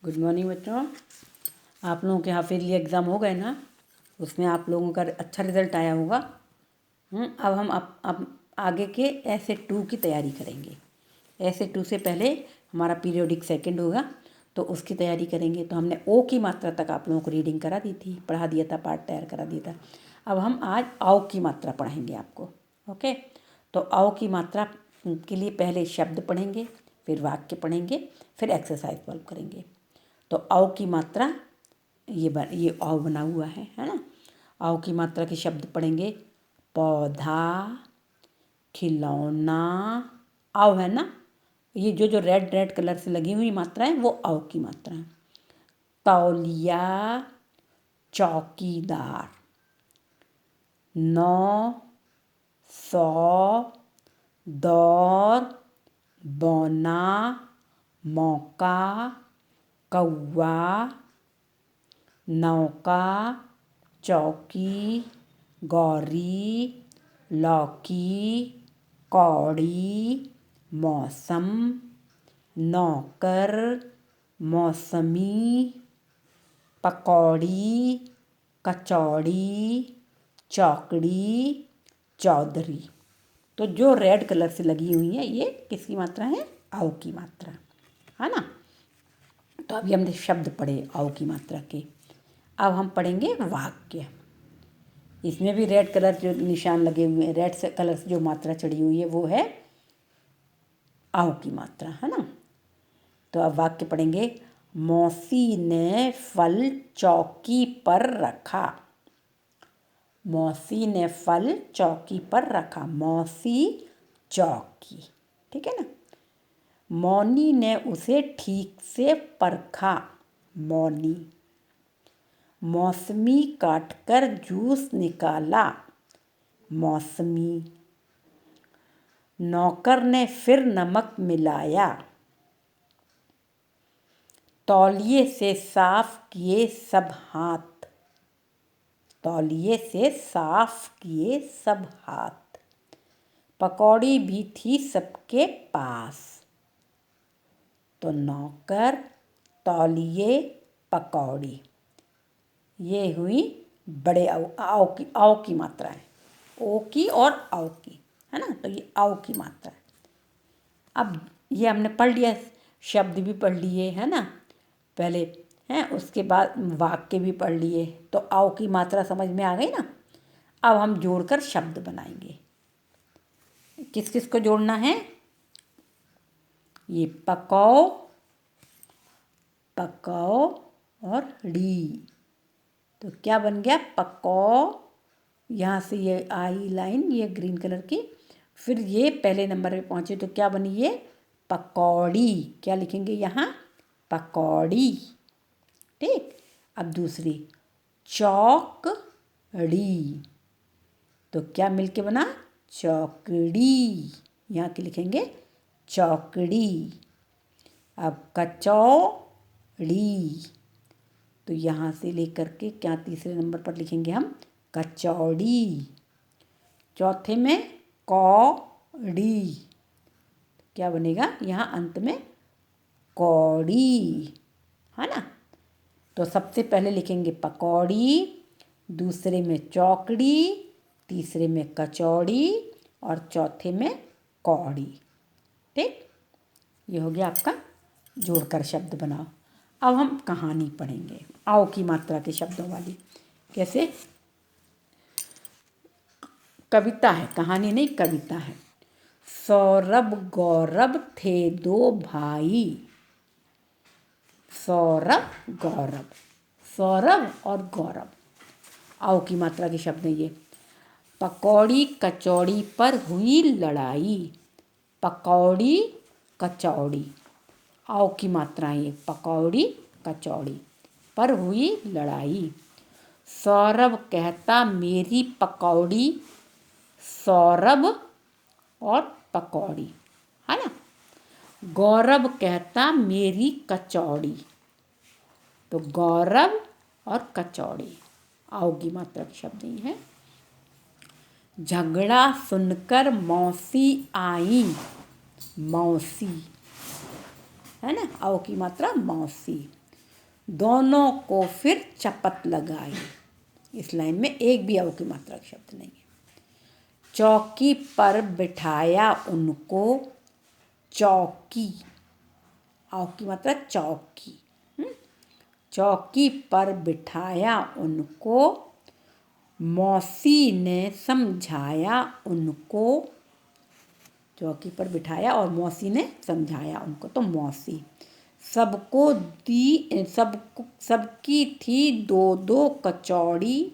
Good morning बच्चों। आप लोगों के यहाँ ईयरली एग्ज़ाम हो गए ना, उसमें आप लोगों का अच्छा रिजल्ट आया होगा। अब हम अब आगे के ऐसे 2 की तैयारी करेंगे। ऐसे 2 से पहले हमारा पीरियोडिक सेकंड होगा, तो उसकी तैयारी करेंगे। तो हमने ओ की मात्रा तक आप लोगों को रीडिंग करा दी थी, पढ़ा दिया था, पाठ तैयार करा दिया था। अब हम आज आओ की मात्रा पढ़ाएंगे आपको। ओके, तो आओ की मात्रा के लिए पहले शब्द पढ़ेंगे, फिर वाक्य पढ़ेंगे, फिर एक्सरसाइज सॉल्व करेंगे। तो आओ की मात्रा ये आओ बना हुआ है ना। आओ की मात्रा के शब्द पढ़ेंगे। पौधा, खिलौना, आओ है ना। ये जो रेड रेड कलर से लगी हुई मात्रा है वो आओ की मात्रा है। तौलिया, चौकीदार, 9, 100, दौर, बौना, मौका, कौवा, नौका, चौकी, गौरी, लौकी, कौड़ी, मौसम, नौकर, मौसमी, पकौड़ी, कचौड़ी, चौकड़ी, चौधरी। तो जो रेड कलर से लगी हुई है ये किसकी मात्रा है? आओ की मात्रा है ना। तो अभी हमने शब्द पढ़े आओ की मात्रा के। अब हम पढ़ेंगे वाक्य। इसमें भी रेड कलर जो निशान लगे हुए हैं, रेड से कलर से जो मात्रा चढ़ी हुई है वो है आओ की मात्रा, है ना। तो अब वाक्य पढ़ेंगे। मौसी ने फल चौकी पर रखा। मौसी ने फल चौकी पर रखा। मौसी, चौकी, ठीक है ना। मौनी ने उसे ठीक से परखा। मौनी। मौसमी काटकर जूस निकाला। मौसमी। नौकर ने फिर नमक मिलाया। तौलिए से साफ किए सब हाथ। तौलिए से साफ किए सब हाथ। पकौड़ी भी थी सबके पास। तो नौकर, तौलिए, पकौड़ी, ये हुई बड़े आओ की मात्रा है। ओ की और आओ की, है ना। तो ये आओ की मात्रा है। अब ये हमने पढ़ लिया, शब्द भी पढ़ लिए, है ना, पहले हैं। उसके बाद वाक्य भी पढ़ लिए। तो आओ की मात्रा समझ में आ गई ना। अब हम जोड़कर शब्द बनाएंगे। किस किस को जोड़ना है? ये पकाओ, पकाओ और डी। तो क्या बन गया? पकाओ। यहाँ से ये आई लाइन, ये ग्रीन कलर की, फिर ये पहले नंबर पे पहुँचे तो क्या बनी? ये पकौड़ी। क्या लिखेंगे यहाँ? पकौड़ी, ठीक। अब दूसरी चौकड़ी। तो क्या मिलके बना? चौकड़ी। यहाँ के लिखेंगे चौकड़ी। अब कचौड़ी। तो यहाँ से लेकर के क्या तीसरे नंबर पर लिखेंगे हम? कचौड़ी। चौथे में कौड़ी। क्या बनेगा यहाँ अंत में? कौड़ी, है ना। तो सबसे पहले लिखेंगे पकौड़ी, दूसरे में चौकड़ी, तीसरे में कचौड़ी और चौथे में कौड़ी, ठीक। ये हो गया आपका जोड़कर शब्द बनाओ। अब हम कहानी पढ़ेंगे आओ की मात्रा के शब्दों वाली। कैसे? कविता है, कहानी नहीं, कविता है। सौरभ गौरव थे 2 भाई। सौरभ, गौरव, सौरभ और गौरव। आओ की मात्रा के शब्द हैं ये। पकौड़ी कचौड़ी पर हुई लड़ाई। पकौड़ी, कचौड़ी, आओ की मात्रा ये। पकौड़ी, कचौड़ी पर हुई लड़ाई। सौरभ कहता मेरी पकौड़ी। सौरभ और पकौड़ी, है ना। गौरव कहता मेरी कचौड़ी। तो गौरव और कचौड़ी आओ की मात्रा के शब्द ही है। झगड़ा सुनकर मौसी आई। मौसी, है ना। आओ की मात्रा मौसी। दोनों को फिर चपत लगाई। इस लाइन में एक भी अव की मात्रा का शब्द नहीं है। चौकी पर बिठाया उनको, चौकी, अव की मात्रा चौकी। चौकी पर बिठाया उनको, मौसी ने समझाया उनको। चौकी पर बिठाया और मौसी ने समझाया उनको, तो मौसी। सबको दी, सबकी थी दो दो कचौड़ी,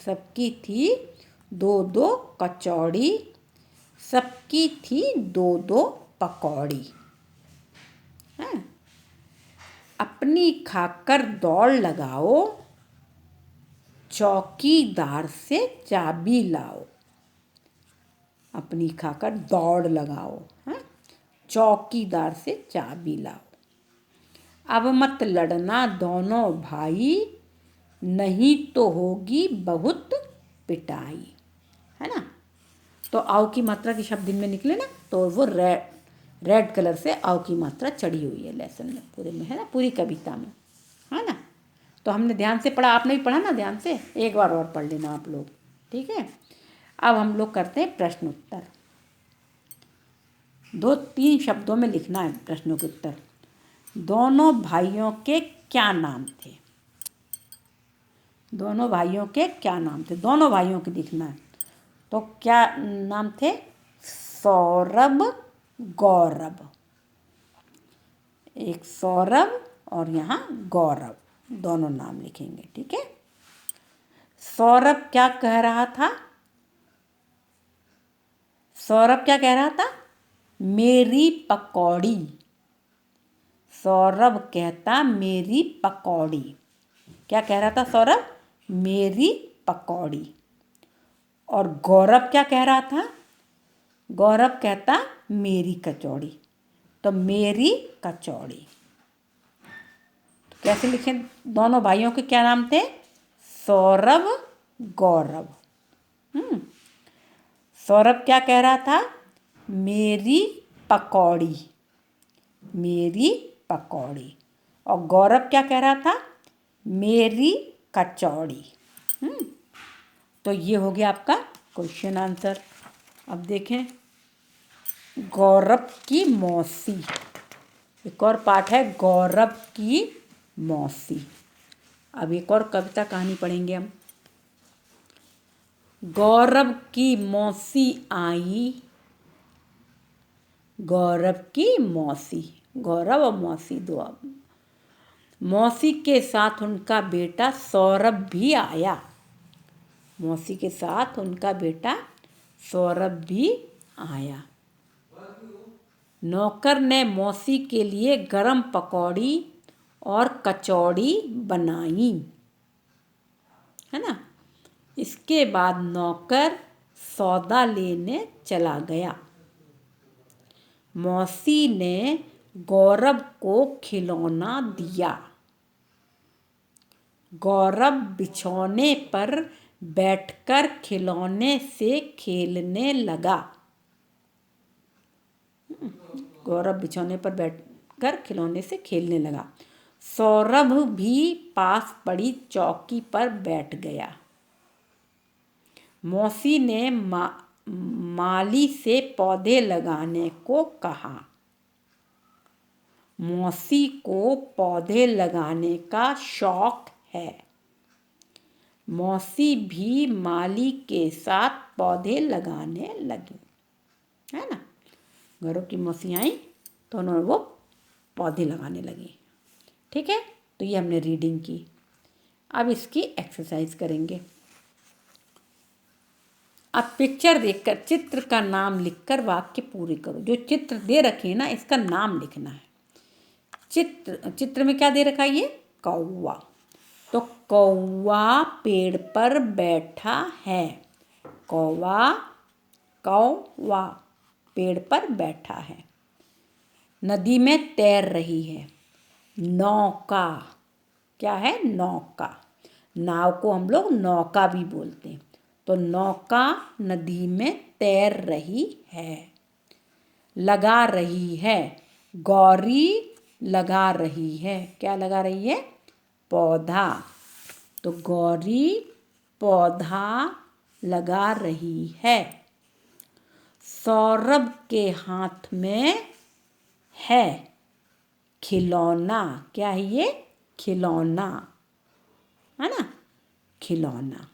सबकी थी दो दो कचौड़ी, सबकी थी दो दो पकौड़ी। हाँ? अपनी खाकर दौड़ लगाओ, चौकीदार से चाबी लाओ। अपनी खाकर दौड़ लगाओ, हाँ? चौकीदार से चाबी लाओ। अब मत लड़ना दोनों भाई, नहीं तो होगी बहुत पिटाई। है ना। तो आव की मात्रा के शब्द इनमें निकले ना, तो वो रेड कलर से आव की मात्रा चढ़ी हुई है लेसन में पूरे में, है ना, पूरी कविता में। है ना। तो हमने ध्यान से पढ़ा, आपने भी पढ़ा ना ध्यान से, एक बार और पढ़ लेना आप लोग। ठीक है। अब हम लोग करते हैं प्रश्न उत्तर। 2-3 शब्दों में लिखना है प्रश्नों के उत्तर। दोनों भाइयों के क्या नाम थे? दोनों भाइयों के क्या नाम थे? दोनों भाइयों के लिखना है। तो क्या नाम थे? सौरभ, गौरव। एक सौरभ और यहाँ गौरव, दोनों नाम लिखेंगे। ठीक है। सौरभ क्या कह रहा था? सौरभ क्या कह रहा था? मेरी पकौड़ी। सौरभ कहता मेरी पकौड़ी। क्या कह रहा था सौरभ? मेरी पकौड़ी। और गौरव क्या कह रहा था? गौरव कहता मेरी कचौड़ी। तो मेरी कचौड़ी। तो कैसे लिखें? दोनों भाइयों के क्या नाम थे? सौरभ, गौरव। सौरभ क्या कह रहा था? मेरी पकौड़ी, मेरी पकौड़ी। और गौरव क्या कह रहा था? मेरी कचौड़ी। तो ये हो गया आपका क्वेश्चन आंसर। अब देखें, गौरव की मौसी। एक और पाठ है गौरव की मौसी। अब एक और कविता कहानी पढ़ेंगे हम। गौरव की मौसी आई, गौरव की मौसी। गौरव और मौसी दो। अब मौसी के साथ उनका बेटा सौरभ भी आया। मौसी के साथ उनका बेटा सौरभ भी आया। नौकर ने मौसी के लिए गरम पकौड़ी और कचौड़ी बनाई। है ना। इसके बाद नौकर सौदा लेने चला गया। मौसी ने गौरव को खिलौना दिया। गौरव बिछौने पर बैठकर खिलौने से खेलने लगा। गौरव बिछौने पर बैठकर खिलौने से खेलने लगा। सौरभ भी पास पड़ी चौकी पर बैठ गया। मौसी ने माली से पौधे लगाने को कहा। मौसी को पौधे लगाने का शौक है। मौसी भी माली के साथ पौधे लगाने लगी। है ना। घरों की मौसी आई तो उन्होंने वो पौधे लगाने लगी। ठीक है। तो ये हमने रीडिंग की। अब इसकी एक्सरसाइज करेंगे। अब पिक्चर देखकर चित्र का नाम लिखकर वाक्य पूरे करो। जो चित्र दे रखे हैं ना, इसका नाम लिखना है। चित्र में क्या दे रखा है? ये कौवा। तो कौवा पेड़ पर बैठा है। कौवा, कौवा पेड़ पर बैठा है। नदी में तैर रही है। नौका, क्या है? नौका। नाव को हम लोग नौका भी बोलते हैं। तो नौका नदी में तैर रही है। लगा रही है। गौरी लगा रही है। क्या लगा रही है? पौधा। तो गौरी पौधा लगा रही है। सौरभ के हाथ में है खिलौना। क्या है ये? खिलौना, है ना? खिलौना।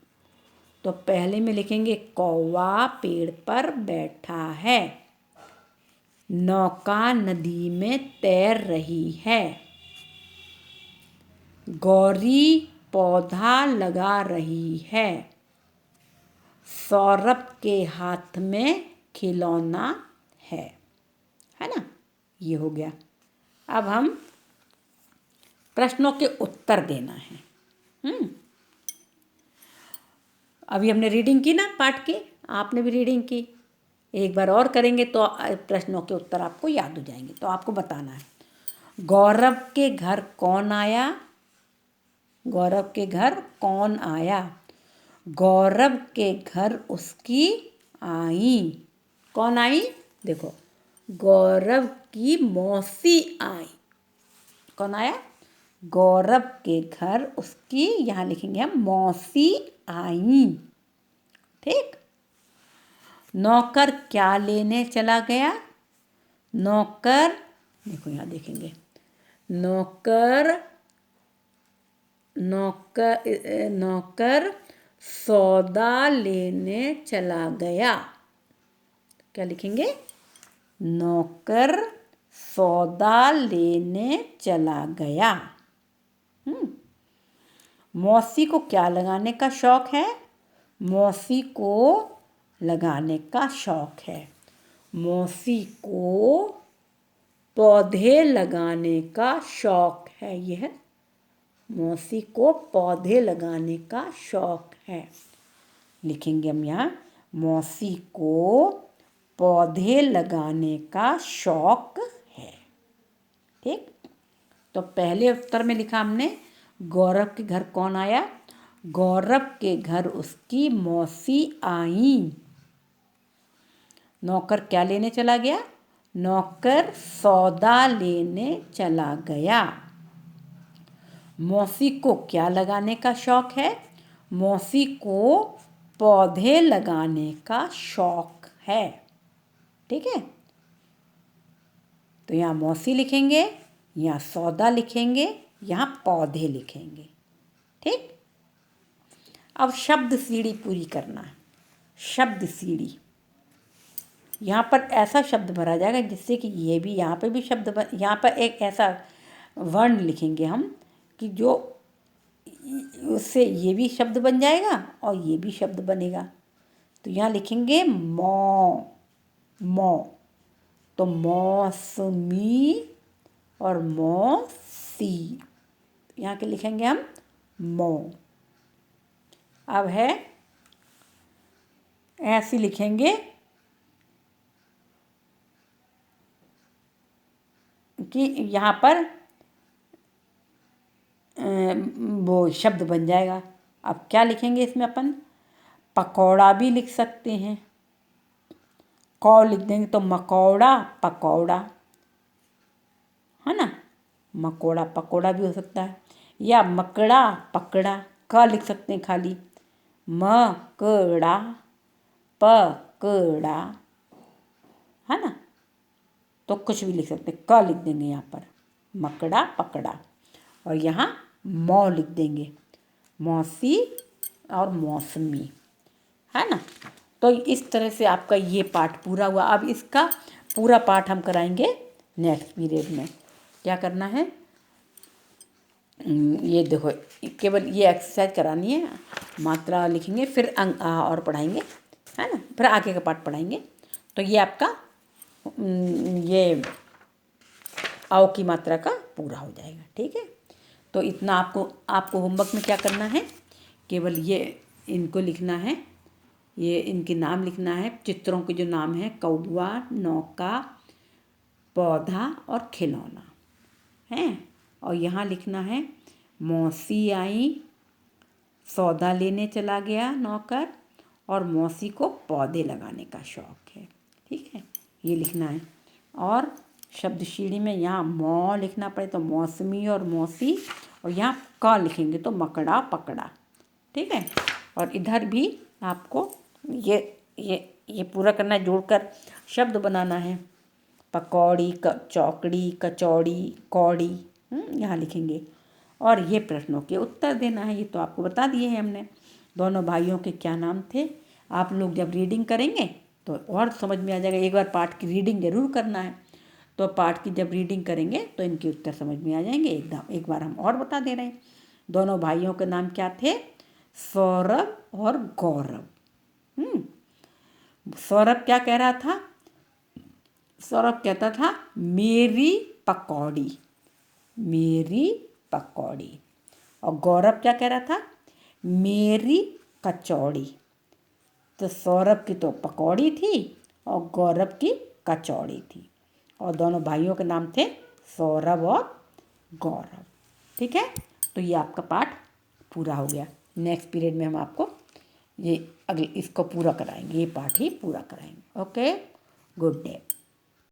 तो पहले में लिखेंगे कौवा पेड़ पर बैठा है। नौका नदी में तैर रही है। गौरी पौधा लगा रही है। सौरभ के हाथ में खिलौना है ना? ये हो गया। अब हम प्रश्नों के उत्तर देना है। अभी हमने रीडिंग की ना पाठ की, आपने भी रीडिंग की। एक बार और करेंगे तो प्रश्नों के उत्तर आपको याद हो जाएंगे। तो आपको बताना है गौरव के घर कौन आया? गौरव के घर कौन आया? गौरव के घर उसकी आई। कौन आई? देखो, गौरव की मौसी आई। कौन आया? गौरव के घर उसकी, यहाँ लिखेंगे हम, मौसी आई। ठीक। नौकर क्या लेने चला गया? नौकर, देखो यहाँ देखेंगे, नौकर नौकर नौकर सौदा लेने चला गया। क्या लिखेंगे? नौकर सौदा लेने चला गया। मौसी को क्या लगाने का शौक है? मौसी को लगाने का शौक है। मौसी को पौधे लगाने का शौक है। यह है, मौसी को पौधे लगाने का शौक है। लिखेंगे हम यहाँ, मौसी को पौधे लगाने का शौक है। ठीक। तो पहले उत्तर में लिखा हमने गौरव के घर कौन आया? गौरव के घर उसकी मौसी आई। नौकर क्या लेने चला गया? नौकर सौदा लेने चला गया। मौसी को क्या लगाने का शौक है? मौसी को पौधे लगाने का शौक है। ठीक है। तो यहाँ मौसी लिखेंगे, यहाँ सौदा लिखेंगे, यहाँ पौधे लिखेंगे। ठीक। अब शब्द सीढ़ी पूरी करना है। शब्द सीढ़ी, यहाँ पर ऐसा शब्द भरा जाएगा जिससे कि ये भी, यहाँ पे भी शब्द यहाँ पर एक ऐसा वर्ण लिखेंगे हम कि जो उससे ये भी शब्द बन जाएगा और ये भी शब्द बनेगा। तो यहाँ लिखेंगे मौ। तो मौसमी और मौसी, यहाँ के लिखेंगे हम मौ। अब है ऐसे लिखेंगे कि यहाँ पर वो शब्द बन जाएगा। अब क्या लिखेंगे इसमें अपन? पकौड़ा भी लिख सकते हैं। कौ लिख देंगे तो मकौड़ा पकौड़ा, है ना? मकोड़ा पकोड़ा भी हो सकता है, या मकड़ा पकड़ा। क लिख सकते हैं खाली, मकड़ा पकड़ा, है ना? तो कुछ भी लिख सकते हैं। क लिख देंगे यहाँ पर, मकड़ा पकड़ा, और यहाँ मौ लिख देंगे, मौसी और मौसमी, है ना? तो इस तरह से आपका ये पाठ पूरा हुआ। अब इसका पूरा पाठ हम कराएंगे नेक्स्ट पीरियड में। क्या करना है, ये देखो, केवल ये एक्सरसाइज करानी है, मात्रा लिखेंगे, फिर अंक और पढ़ाएंगे, है ना? फिर आगे का पाठ पढ़ाएंगे। तो ये आपका ये आओ की मात्रा का पूरा हो जाएगा। ठीक है। तो इतना आपको होमवर्क में क्या करना है, केवल ये इनको लिखना है, ये इनके नाम लिखना है, चित्रों के जो नाम हैं, कौवा, नौका, पौधा और खिलौना हैं। और यहाँ लिखना है मौसी आई, सौदा लेने चला गया नौकर, और मौसी को पौधे लगाने का शौक है। ठीक है, ये लिखना है। और शब्दशीली में यहाँ मौ लिखना पड़े तो मौसमी और मौसी, और यहाँ क लिखेंगे तो मकड़ा पकड़ा। ठीक है, और इधर भी आपको ये पूरा करना है, जोड़कर शब्द बनाना है। पकौड़ी, चौकड़ी, कचौड़ी, कौड़ी, यहाँ लिखेंगे, और ये प्रश्नों के उत्तर देना है। ये तो आपको बता दिए हैं हमने। दोनों भाइयों के क्या नाम थे। आप लोग जब रीडिंग करेंगे तो और समझ में आ जाएगा। एक बार पाठ की रीडिंग जरूर करना है, तो पाठ की जब रीडिंग करेंगे तो इनके उत्तर समझ में आ जाएंगे एकदम। एक बार हम और बता दे रहे हैं। दोनों भाइयों के नाम क्या थे? सौरभ और गौरव। सौरभ क्या कह रहा था? सौरभ कहता था मेरी पकौड़ी, मेरी पकौड़ी। और गौरव क्या कह रहा था? मेरी कचौड़ी। तो सौरभ की तो पकौड़ी थी और गौरव की कचौड़ी थी, और दोनों भाइयों के नाम थे सौरभ और गौरव। ठीक है, तो ये आपका पाठ पूरा हो गया। नेक्स्ट पीरियड में हम आपको ये अगले इसको पूरा कराएंगे, ये पाठ ही पूरा कराएंगे। Okay, good day.